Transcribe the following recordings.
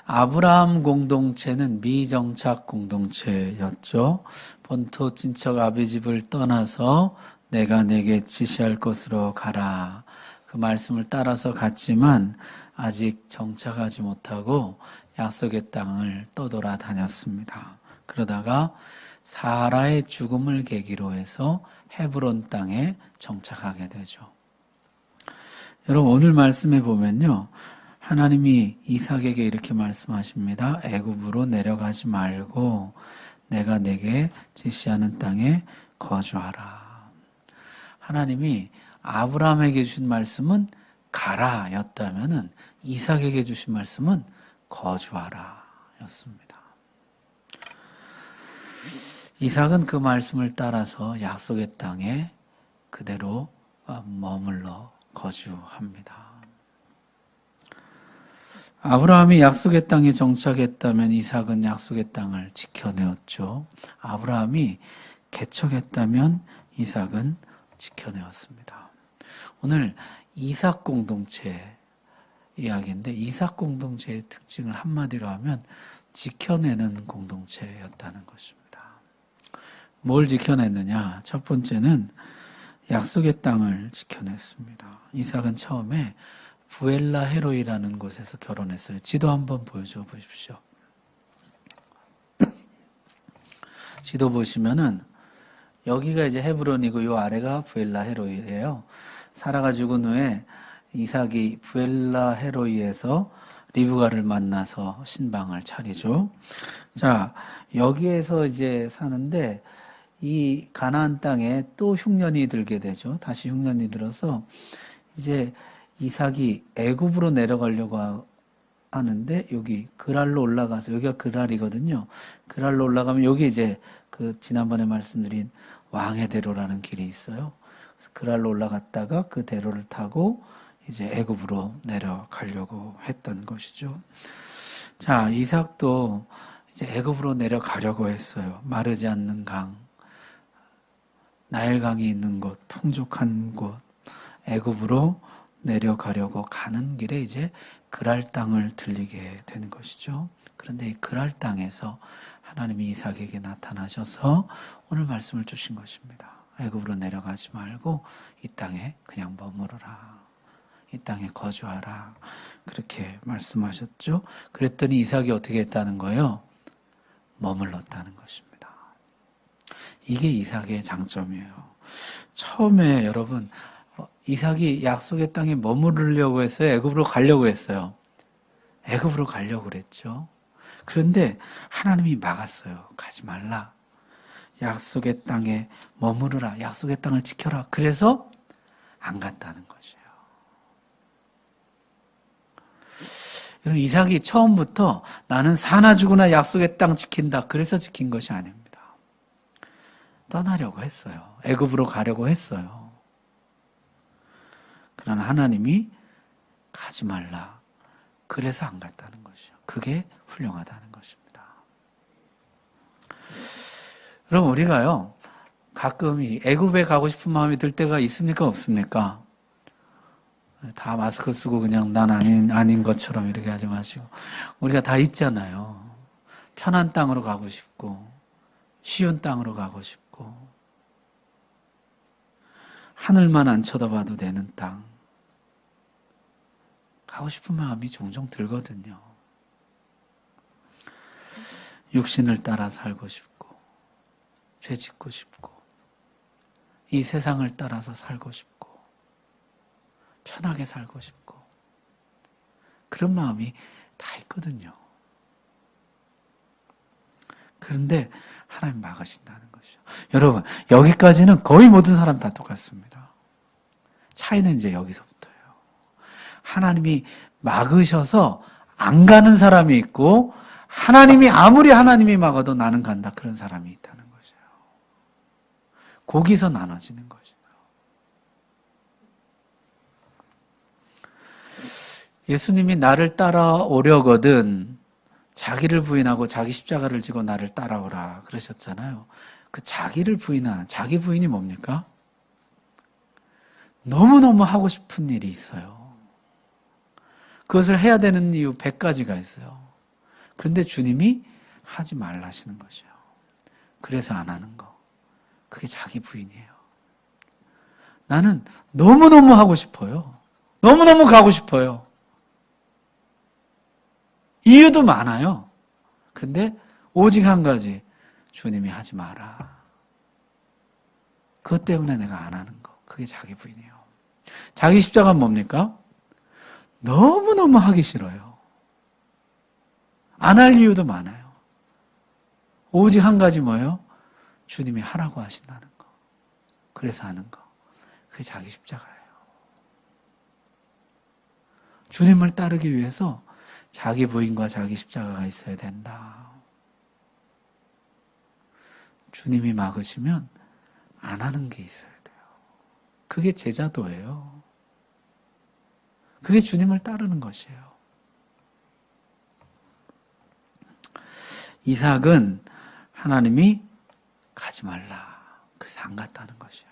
아브라함 공동체는 미정착 공동체였죠. 본토 친척 아비집을 떠나서 내가 내게 지시할 곳으로 가라. 그 말씀을 따라서 갔지만 아직 정착하지 못하고 약속의 땅을 떠돌아다녔습니다. 그러다가 사라의 죽음을 계기로 해서 헤브론 땅에 정착하게 되죠. 여러분, 오늘 말씀에 보면요, 하나님이 이삭에게 이렇게 말씀하십니다. 애굽으로 내려가지 말고 내가 내게 지시하는 땅에 거주하라. 하나님이 아브라함에게 주신 말씀은 가라 였다면은 이삭에게 주신 말씀은 거주하라 였습니다. 이삭은 그 말씀을 따라서 약속의 땅에 그대로 머물러 거주합니다. 아브라함이 약속의 땅에 정착했다면 이삭은 약속의 땅을 지켜내었죠. 아브라함이 개척했다면 이삭은 지켜내었습니다. 오늘 이삭 공동체 이야기인데, 이삭 공동체의 특징을 한마디로 하면 지켜내는 공동체였다는 것입니다. 뭘 지켜냈느냐? 첫 번째는 약속의 땅을 지켜냈습니다. 이삭은 처음에 부엘라 헤로이라는 곳에서 결혼했어요. 지도 한번 보여줘 보십시오. 지도 보시면은 여기가 이제 헤브론이고 이 아래가 부엘라 헤로이예요. 사라가 죽은 후에 이삭이 부엘라 헤로이에서 리브가를 만나서 신방을 차리죠. 자, 여기에서 이제 사는데 이 가나안 땅에 또 흉년이 들게 되죠. 다시 흉년이 들어서 이제 이삭이 애굽으로 내려가려고 하는데 여기 그랄로 올라가서, 여기가 그랄이거든요. 그랄로 올라가면 여기 이제 그 지난번에 말씀드린 왕의 대로라는 길이 있어요. 그래서 그랄로 올라갔다가 그 대로를 타고 이제 애굽으로 내려가려고 했던 것이죠. 자, 이삭도 이제 애굽으로 내려가려고 했어요. 마르지 않는 강, 나일강이 있는 곳, 풍족한 곳, 애굽으로 내려가려고 가는 길에 이제 그랄 땅을 들리게 되는 것이죠. 그런데 이 그랄 땅에서 하나님이 이삭에게 나타나셔서 오늘 말씀을 주신 것입니다. 애굽으로 내려가지 말고 이 땅에 그냥 머무르라. 이 땅에 거주하라. 그렇게 말씀하셨죠. 그랬더니 이삭이 어떻게 했다는 거예요? 머물렀다는 것입니다. 이게 이삭의 장점이에요. 처음에 여러분, 이삭이 약속의 땅에 머무르려고 했어요? 애굽으로 가려고 했어요? 애굽으로 가려고 그랬죠. 그런데 하나님이 막았어요. 가지 말라. 약속의 땅에 머무르라. 약속의 땅을 지켜라. 그래서 안 갔다는 것이에요. 여러분, 이삭이 처음부터 나는 사나 죽으나 약속의 땅 지킨다. 그래서 지킨 것이 아닙니다. 떠나려고 했어요. 애굽으로 가려고 했어요. 그러나 하나님이 가지 말라. 그래서 안 갔다는 것이죠. 그게 훌륭하다는 것입니다. 그럼 우리가요, 가끔 애굽에 가고 싶은 마음이 들 때가 있습니까? 없습니까? 다 마스크 쓰고 그냥 난 아닌 것처럼 이렇게 하지 마시고, 우리가 다 있잖아요. 편한 땅으로 가고 싶고, 쉬운 땅으로 가고 싶고, 하늘만 안 쳐다봐도 되는 땅. 가고 싶은 마음이 종종 들거든요. 육신을 따라 살고 싶고, 죄 짓고 싶고, 이 세상을 따라서 살고 싶고, 편하게 살고 싶고, 그런 마음이 다 있거든요. 그런데 하나님 막으신다는 것이죠. 여러분, 여기까지는 거의 모든 사람 다 똑같습니다. 차이는 이제 여기서부터예요. 하나님이 막으셔서 안 가는 사람이 있고, 아무리 하나님이 막아도 나는 간다, 그런 사람이 있다는 거죠. 거기서 나눠지는 거죠. 예수님이 나를 따라오려거든 자기를 부인하고 자기 십자가를 지고 나를 따라오라 그러셨잖아요. 그 자기를 부인하는, 자기 부인이 뭡니까? 너무너무 하고 싶은 일이 있어요. 그것을 해야 되는 이유 100가지가 있어요. 그런데 주님이 하지 말라 하시는 것이에요. 그래서 안 하는 거. 그게 자기 부인이에요. 나는 너무너무 하고 싶어요. 너무너무 가고 싶어요. 이유도 많아요. 근데 오직 한 가지, 주님이 하지 마라. 그것 때문에 내가 안 하는 거. 그게 자기 부인이에요. 자기 십자가는 뭡니까? 너무너무 하기 싫어요. 안 할 이유도 많아요. 오직 한 가지 뭐예요? 주님이 하라고 하신다는 거. 그래서 하는 거. 그게 자기 십자가예요. 주님을 따르기 위해서 자기 부인과 자기 십자가가 있어야 된다. 주님이 막으시면 안 하는 게 있어야 돼요. 그게 제자도예요. 그게 주님을 따르는 것이에요. 이삭은 하나님이 가지 말라. 그래서 안 갔다는 것이에요.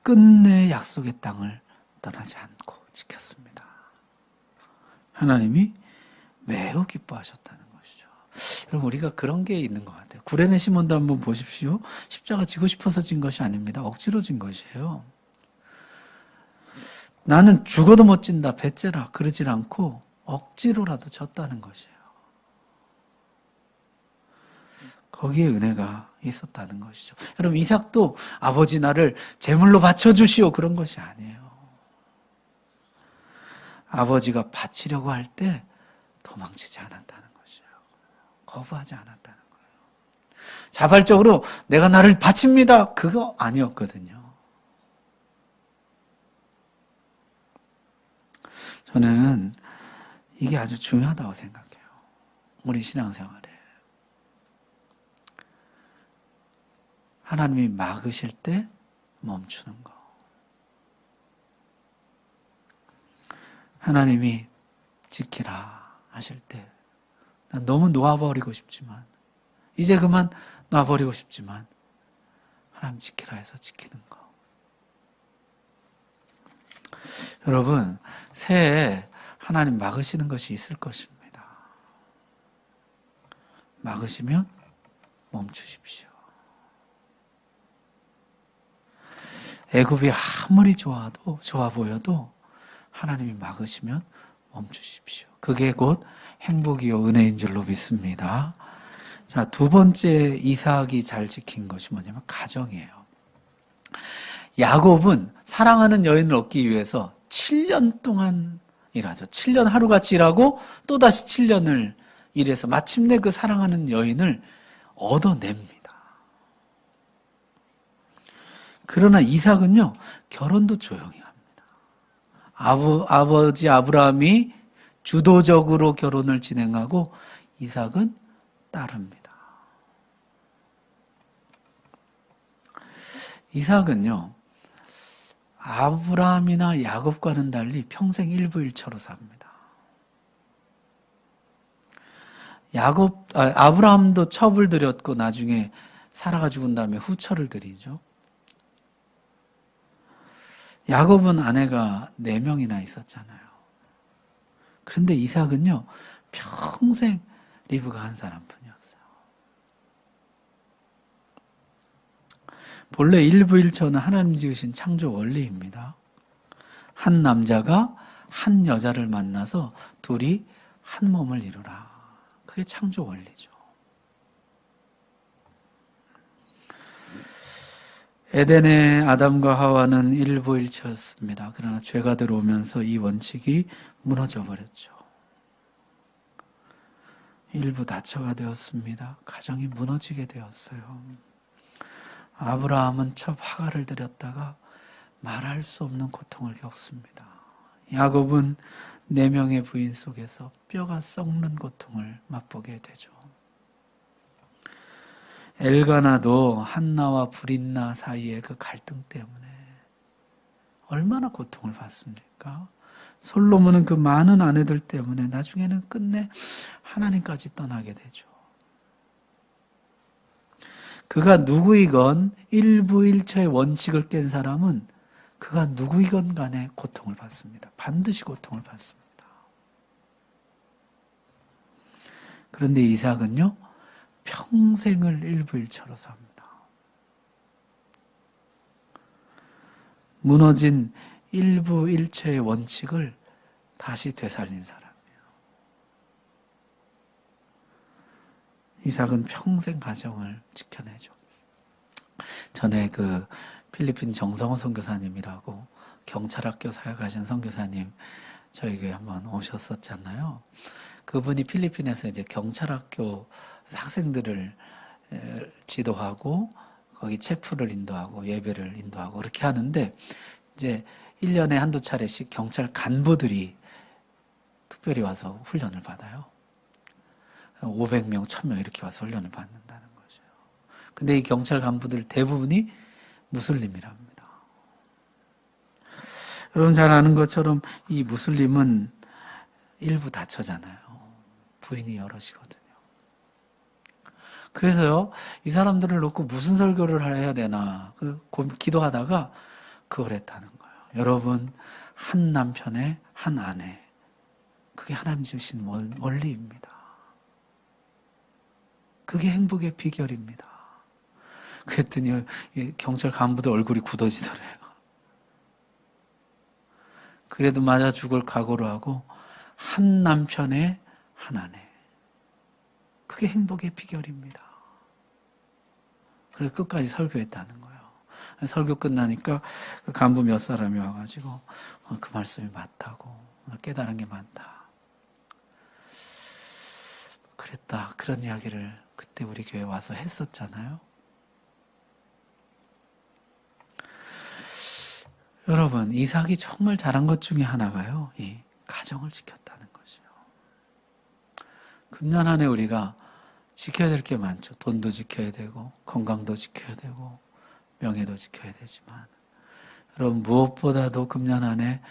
끝내 약속의 땅을 떠나지 않고 지켰습니다. 하나님이 매우 기뻐하셨다는 것이죠. 여러분, 우리가 그런 게 있는 것 같아요. 구레네 시몬도 한번 보십시오. 십자가 지고 싶어서 진 것이 아닙니다. 억지로 진 것이에요. 나는 죽어도 못 진다, 배째라 그러질 않고 억지로라도 졌다는 것이에요. 거기에 은혜가 있었다는 것이죠. 여러분, 이삭도 아버지 나를 제물로 바쳐주시오 그런 것이 아니에요. 아버지가 바치려고 할 때 도망치지 않았다는 것이에요. 거부하지 않았다는 거예요. 자발적으로 내가 나를 바칩니다 그거 아니었거든요. 저는 이게 아주 중요하다고 생각해요. 우리 신앙생활에. 하나님이 막으실 때 멈추는 거. 하나님이 지키라 하실 때 난 너무 놓아버리고 싶지만 이제 그만 놔버리고 싶지만 하나님 지키라 해서 지키는 거. 여러분, 새해에 하나님 막으시는 것이 있을 것입니다. 막으시면 멈추십시오. 애굽이 아무리 좋아 보여도 하나님이 막으시면 멈추십시오. 그게 곧 행복이요 은혜인 줄로 믿습니다. 자, 두 번째 이삭이 잘 지킨 것이 뭐냐면 가정이에요. 야곱은 사랑하는 여인을 얻기 위해서 7년 동안 일하죠. 7년 하루같이 일하고 또다시 7년을 일해서 마침내 그 사랑하는 여인을 얻어냅니다. 그러나 이삭은요, 결혼도 조용히 합니다. 아버지 아브라함이 주도적으로 결혼을 진행하고 이삭은 따릅니다. 이삭은요, 아브라함이나 야곱과는 달리 평생 일부일처로 삽니다. 아브라함도 첩을 들였고 나중에 사라가 죽은 다음에 후처를 들이죠. 야곱은 아내가 4명이나 있었잖아요. 그런데 이삭은요, 평생 리브가 한 사람뿐이었어요. 본래 일부일처는 하나님 지으신 창조 원리입니다. 한 남자가 한 여자를 만나서 둘이 한 몸을 이루라. 그게 창조 원리죠. 에덴의 아담과 하와는 일부일체였습니다. 그러나 죄가 들어오면서 이 원칙이 무너져 버렸죠. 일부 다처가 되었습니다. 가정이 무너지게 되었어요. 아브라함은 첩 하가를 들였다가 말할 수 없는 고통을 겪습니다. 야곱은 4명의 부인 속에서 뼈가 썩는 고통을 맛보게 되죠. 엘가나도 한나와 브릿나 사이의 그 갈등 때문에 얼마나 고통을 받습니까? 솔로몬은 그 많은 아내들 때문에 나중에는 끝내 하나님까지 떠나게 되죠. 그가 누구이건 일부일처의 원칙을 깬 사람은 그가 누구이건 간에 고통을 받습니다. 반드시 고통을 받습니다. 그런데 이삭은요, 평생을 일부일처로 삽니다. 무너진 일부일체의 원칙을 다시 되살린 사람이에요. 이삭은 평생 가정을 지켜내죠. 전에 그 필리핀 정성호 선교사님이라고 경찰학교 사역하신 선교사님 저에게 한번 오셨었잖아요. 그분이 필리핀에서 이제 경찰학교 학생들을 지도하고 거기 체프를 인도하고 예배를 인도하고 그렇게 하는데 이제 1년에 한두 차례씩 경찰 간부들이 특별히 와서 훈련을 받아요. 500명, 1000명 이렇게 와서 훈련을 받는다는 거죠. 근데 이 경찰 간부들 대부분이 무슬림이랍니다. 여러분 잘 아는 것처럼 이 무슬림은 일부 다처잖아요. 부인이 여럿이거든요. 그래서요, 이 사람들을 놓고 무슨 설교를 해야 되나 기도하다가 그걸 했다는 거예요. 여러분, 한 남편에 한 아내, 그게 하나님 주신 원리입니다. 그게 행복의 비결입니다. 그랬더니 경찰 간부들 얼굴이 굳어지더래요. 그래도 맞아 죽을 각오로 하고 한 남편에 한 아내, 그게 행복의 비결입니다. 그래서 끝까지 설교했다는 거예요. 설교 끝나니까 그 간부 몇 사람이 와가지고 그 말씀이 맞다고, 깨달은 게 많다, 그랬다, 그런 이야기를 그때 우리 교회 와서 했었잖아요. 여러분, 이삭이 정말 잘한 것 중에 하나가요, 이 가정을 지켰다는 것이에요. 금년 한 해 우리가 지켜야 될 게 많죠. 돈도 지켜야 되고 건강도 지켜야 되고 명예도 지켜야 되지만, 여러분 무엇보다도 금년 한 해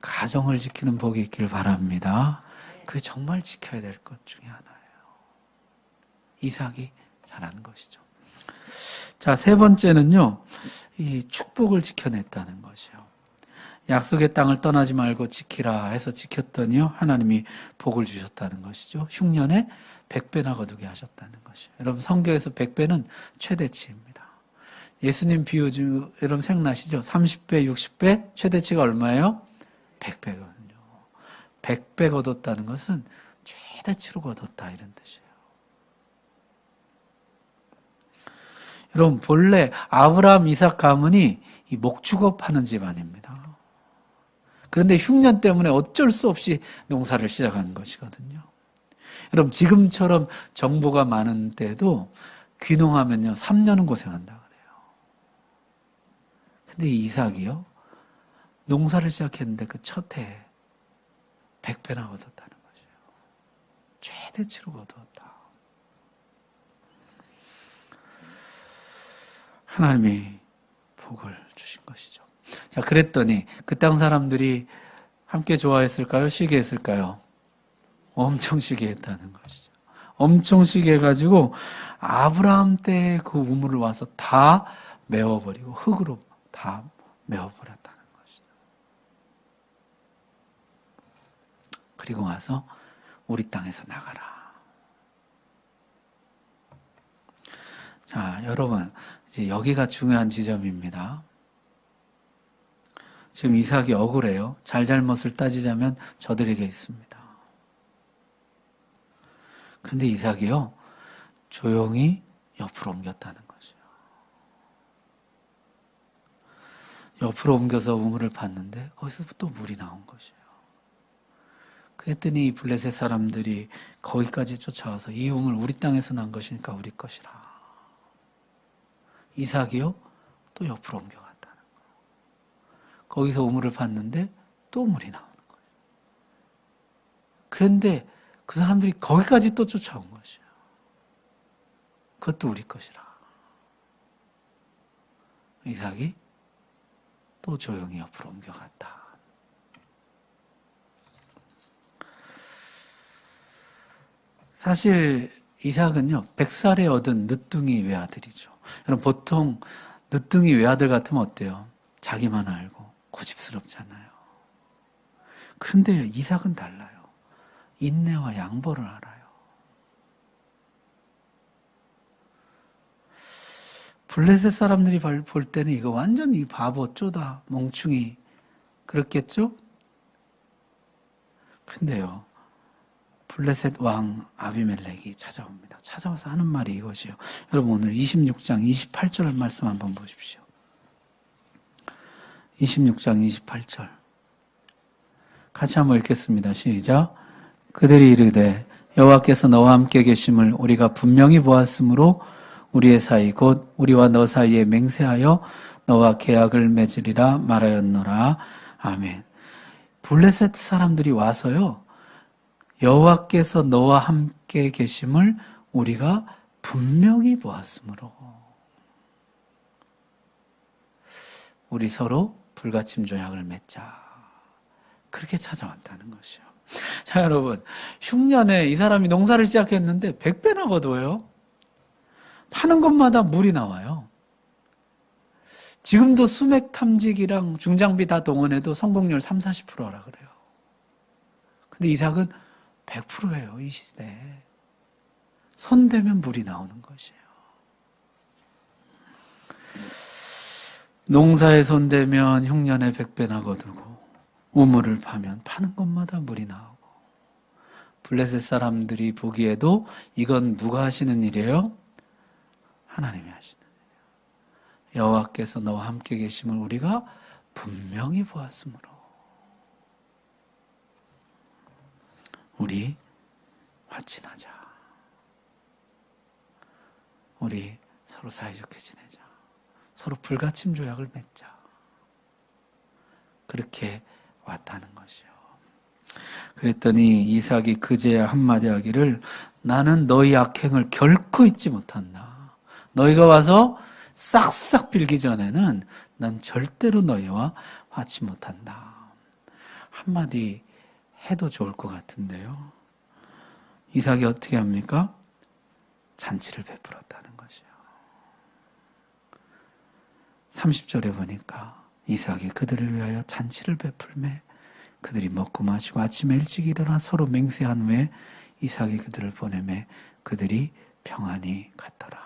가정을 지키는 복이 있길 바랍니다. 그게 정말 지켜야 될 것 중에 하나예요. 이삭이 잘한 것이죠. 자, 세 번째는요, 이 축복을 지켜냈다는 것이요. 약속의 땅을 떠나지 말고 지키라 해서 지켰더니요, 하나님이 복을 주셨다는 것이죠. 흉년에 100배나 거두게 하셨다는 것이요. 여러분 성경에서 100배는 최대치입니다. 예수님 비유 중 여러분 생각나시죠? 30배, 60배, 최대치가 얼마예요? 100배거든요. 100배 거뒀다는 것은 최대치로 거뒀다, 이런 뜻이에요. 여러분 본래 아브라함, 이삭 가문이 이 목축업하는 집안입니다. 그런데 흉년 때문에 어쩔 수 없이 농사를 시작한 것이거든요. 여러분 지금처럼 정보가 많은 때도 귀농하면요 3년은 고생한다 그래요. 근데 이삭이요, 농사를 시작했는데 그 첫 해에 100배나 거뒀다는 것이에요. 최대치로 거두었다. 하나님이 복을 주신 것이죠. 자, 그랬더니 그 땅 사람들이 함께 좋아했을까요? 시기했을까요? 엄청 시기했다는 것이죠. 엄청 시기해가지고 아브라함 때의 그 우물을 와서 다 메워버리고 흙으로 다 메워버렸다는 것이죠. 그리고 와서 우리 땅에서 나가라. 자, 여러분 이제 여기가 중요한 지점입니다. 지금 이삭이 억울해요. 잘잘못을 따지자면 저들에게 있습니다. 그런데 이삭이요, 조용히 옆으로 옮겼다는 것이에요. 옆으로 옮겨서 우물을 팠는데 거기서 또 물이 나온 것이에요. 그랬더니 이 블레셋 사람들이 거기까지 쫓아와서 이 우물 우리 땅에서 난 것이니까 우리 것이라. 이삭이요, 또 옆으로 옮겨갔다는 거예요. 거기서 우물을 팠는데 또 물이 나오는 거예요. 그런데 그 사람들이 거기까지 또 쫓아온 것이에요. 그것도 우리 것이라. 이삭이 또 조용히 옆으로 옮겨갔다. 사실 이삭은요 100살에 얻은 늦둥이 외아들이죠. 여러분 보통 늦둥이 외아들 같으면 어때요? 자기만 알고 고집스럽잖아요. 그런데 이삭은 달라요. 인내와 양보를 알아요. 블레셋 사람들이 볼 때는 이거 완전히 바보, 쪼다, 멍충이 그렇겠죠? 근데요, 블레셋 왕 아비멜렉이 찾아옵니다. 찾아와서 하는 말이 이것이에요. 여러분 오늘 26장 28절 말씀 한번 보십시오. 26장 28절 같이 한번 읽겠습니다. 시작. 그들이 이르되 여호와께서 너와 함께 계심을 우리가 분명히 보았으므로 우리의 사이 곧 우리와 너 사이에 맹세하여 너와 계약을 맺으리라 말하였노라. 아멘. 블레셋 사람들이 와서요, 여호와께서 너와 함께 계심을 우리가 분명히 보았으므로 우리 서로 불가침 조약을 맺자. 그렇게 찾아왔다는 것이요. 자, 여러분, 흉년에 이 사람이 농사를 시작했는데 100배나 거둬요. 파는 것마다 물이 나와요. 지금도 수맥 탐지기랑 중장비 다 동원해도 성공률 30-40%라 그래요. 근데 이삭은 100%예요, 이 시대에. 손대면 물이 나오는 것이에요. 농사에 손대면 흉년에 100배나 거두고 우물을 파면 파는 것마다 물이 나오고. 블레셋 사람들이 보기에도 이건 누가 하시는 일이에요? 하나님이 하시는 일이에요. 여호와께서 너와 함께 계심을 우리가 분명히 보았으므로 우리 화친하자. 우리 서로 사이좋게 지내자. 서로 불가침 조약을 맺자. 그렇게 왔다는 것이요. 그랬더니 이삭이 그제야 한마디 하기를 나는 너희 악행을 결코 잊지 못한다. 너희가 와서 싹싹 빌기 전에는 난 절대로 너희와 화치 못한다. 한마디 해도 좋을 것 같은데요. 이삭이 어떻게 합니까? 잔치를 베풀었다는 것이요. 30절에 보니까 이삭이 그들을 위하여 잔치를 베풀매 그들이 먹고 마시고 아침에 일찍 일어나 서로 맹세한 후에 이삭이 그들을 보내매 그들이 평안히 갔더라.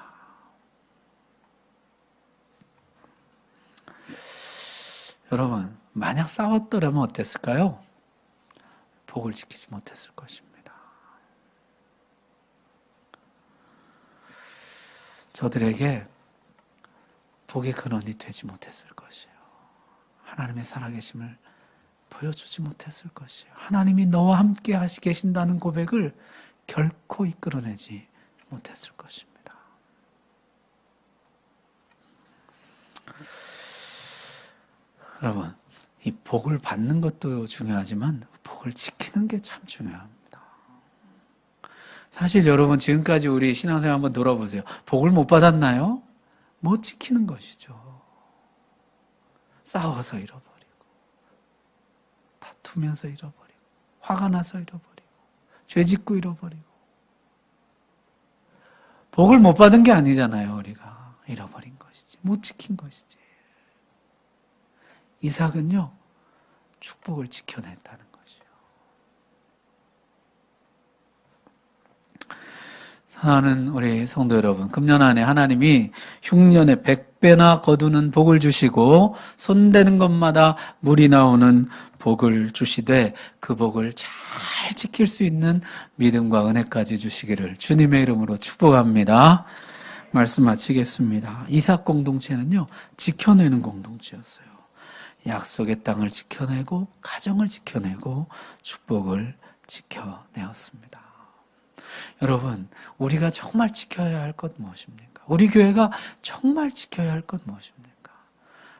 여러분, 만약 싸웠더라면 어땠을까요? 복을 지키지 못했을 것입니다. 저들에게 복의 근원이 되지 못했을 것이에요. 하나님의 살아계심을 보여주지 못했을 것이에요. 하나님이 너와 함께 계신다는 고백을 결코 이끌어내지 못했을 것입니다. 여러분, 이 복을 받는 것도 중요하지만 복을 지키는 게 참 중요합니다. 사실 여러분, 지금까지 우리 신앙생활 한번 돌아보세요. 복을 못 받았나요? 못 지키는 것이죠. 싸워서 잃어버리고, 다투면서 잃어버리고, 화가 나서 잃어버리고, 죄 짓고 잃어버리고. 복을 못 받은 게 아니잖아요, 우리가. 잃어버린 것이지. 못 지킨 것이지. 이삭은요, 축복을 지켜냈다는 것이요. 사랑하는 우리 성도 여러분, 금년 안에 하나님이 흉년에 100배나 거두는 복을 주시고 손대는 것마다 물이 나오는 복을 주시되 그 복을 잘 지킬 수 있는 믿음과 은혜까지 주시기를 주님의 이름으로 축복합니다. 말씀 마치겠습니다. 이삭 공동체는요, 지켜내는 공동체였어요. 약속의 땅을 지켜내고 가정을 지켜내고 축복을 지켜내었습니다. 여러분, 우리가 정말 지켜야 할 것 무엇입니까? 우리 교회가 정말 지켜야 할 것 무엇입니까?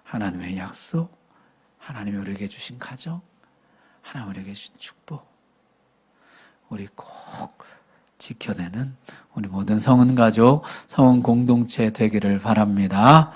하나님의 약속, 하나님이 우리에게 주신 가정, 하나님 우리에게 주신 축복, 우리 꼭 지켜내는 우리 모든 성은 가족, 성은 공동체 되기를 바랍니다.